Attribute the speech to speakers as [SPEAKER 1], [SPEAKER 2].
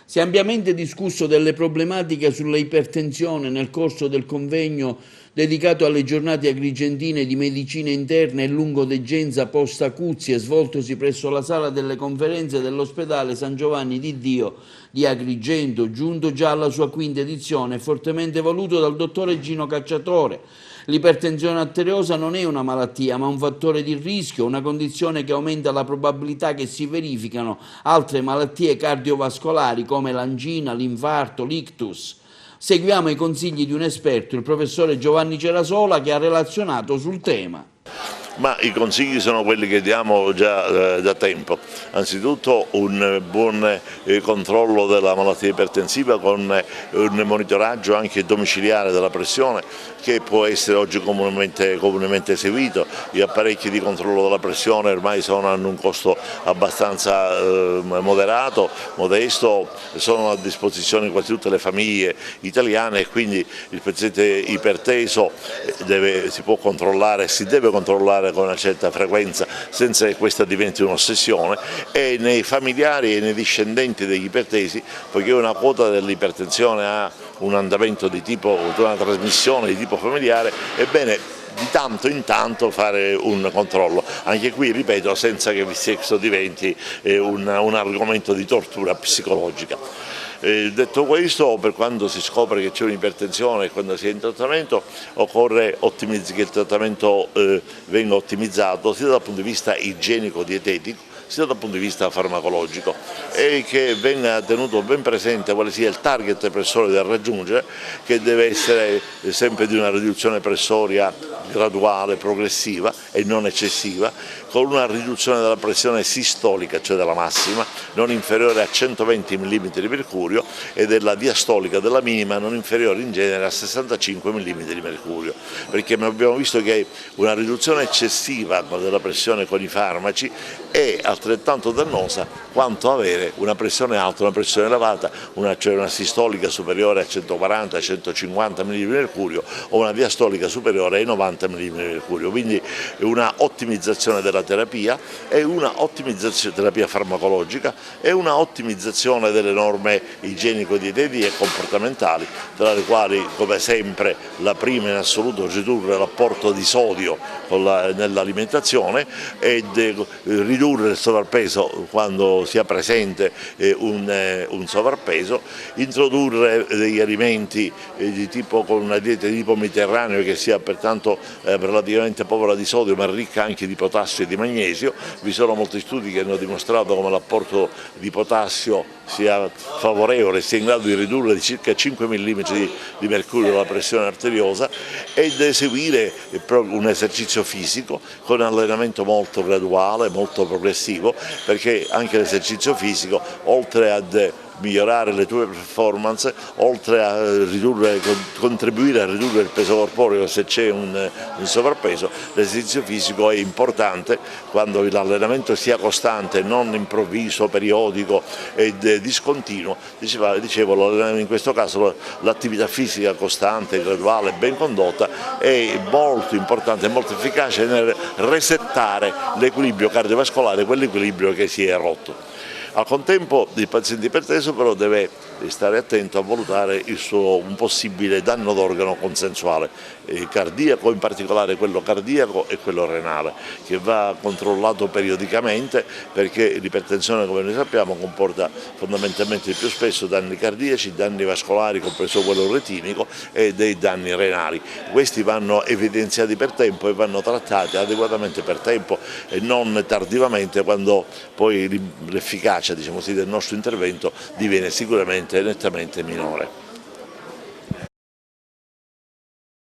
[SPEAKER 1] Si è ampiamente discusso delle problematiche sulla ipertensione nel corso del convegno dedicato alle giornate agrigentine di medicina interna e lungodegenza post-acuzie svoltosi presso la sala delle conferenze dell'ospedale San Giovanni di Dio di Agrigento, giunto già alla sua quinta edizione, fortemente voluto dal dottore Gino Cacciatore. L'ipertensione arteriosa non è una malattia, ma un fattore di rischio, una condizione che aumenta la probabilità che si verificano altre malattie cardiovascolari come l'angina, l'infarto, l'ictus. Seguiamo i consigli di un esperto, il professore Giovanni Cerasola, che ha relazionato sul tema.
[SPEAKER 2] Ma i consigli sono quelli che diamo già da tempo. Anzitutto un buon controllo della malattia ipertensiva con un monitoraggio anche domiciliare della pressione, che può essere oggi comunemente eseguito. Gli apparecchi di controllo della pressione ormai hanno un costo abbastanza modesto, sono a disposizione di quasi tutte le famiglie italiane, e quindi il paziente iperteso si può controllare, si deve controllare con una certa frequenza senza che questa diventi un'ossessione, e nei familiari e nei discendenti degli ipertesi, poiché una quota dell'ipertensione ha un andamento di tipo, una trasmissione di tipo familiare, è bene di tanto in tanto fare un controllo, anche qui ripeto senza che questo diventi un argomento di tortura psicologica. Detto questo, per quando si scopre che c'è un'ipertensione e quando si è in trattamento, occorre che il trattamento venga ottimizzato sia dal punto di vista igienico-dietetico sia dal punto di vista farmacologico, e che venga tenuto ben presente quale sia il target pressorio da raggiungere, che deve essere sempre di una riduzione pressoria graduale, progressiva e non eccessiva, con una riduzione della pressione sistolica, cioè della massima, non inferiore a 120 mm di mercurio, e della diastolica, della minima, non inferiore in genere a 65 mm di mercurio, perché abbiamo visto che una riduzione eccessiva della pressione con i farmaci è altrettanto dannosa quanto avere una pressione alta, una pressione elevata, cioè una sistolica superiore a 140-150 mm di mercurio o una diastolica superiore ai 90 mm di mercurio. Quindi una ottimizzazione della terapia e una ottimizzazione della terapia farmacologica e una ottimizzazione delle norme igienico-dietetiche e comportamentali, tra le quali, come sempre, la prima in assoluto è ridurre l'apporto di sodio nell'alimentazione e ridurre il sovrappeso quando sia presente un sovrappeso, introdurre degli alimenti con una dieta di tipo mediterraneo che sia pertanto relativamente povera di sodio ma ricca anche di potassio e di magnesio. Vi sono molti studi che hanno dimostrato come l'apporto di potassio sia favorevole, sia in grado di ridurre di circa 5 mm di mercurio la pressione arteriosa, ed eseguire un esercizio fisico con allenamento molto graduale, molto progressivo, perché anche l'esercizio fisico, oltre ad migliorare le tue performance, oltre a contribuire a ridurre il peso corporeo se c'è un sovrappeso, l'esercizio fisico è importante quando l'allenamento sia costante, non improvviso, periodico e discontinuo. Dicevo, in questo caso l'attività fisica costante, graduale, ben condotta è molto importante e molto efficace nel resettare l'equilibrio cardiovascolare, quell'equilibrio che si è rotto. Al contempo il paziente iperteso però deve stare attento a valutare un possibile danno d'organo consensuale, cardiaco, in particolare quello cardiaco e quello renale, che va controllato periodicamente, perché l'ipertensione, come noi sappiamo, comporta fondamentalmente più spesso danni cardiaci, danni vascolari, compreso quello retinico, e dei danni renali. Questi vanno evidenziati per tempo e vanno trattati adeguatamente per tempo e non tardivamente, quando poi l'efficacia del nostro intervento diviene sicuramente nettamente minore.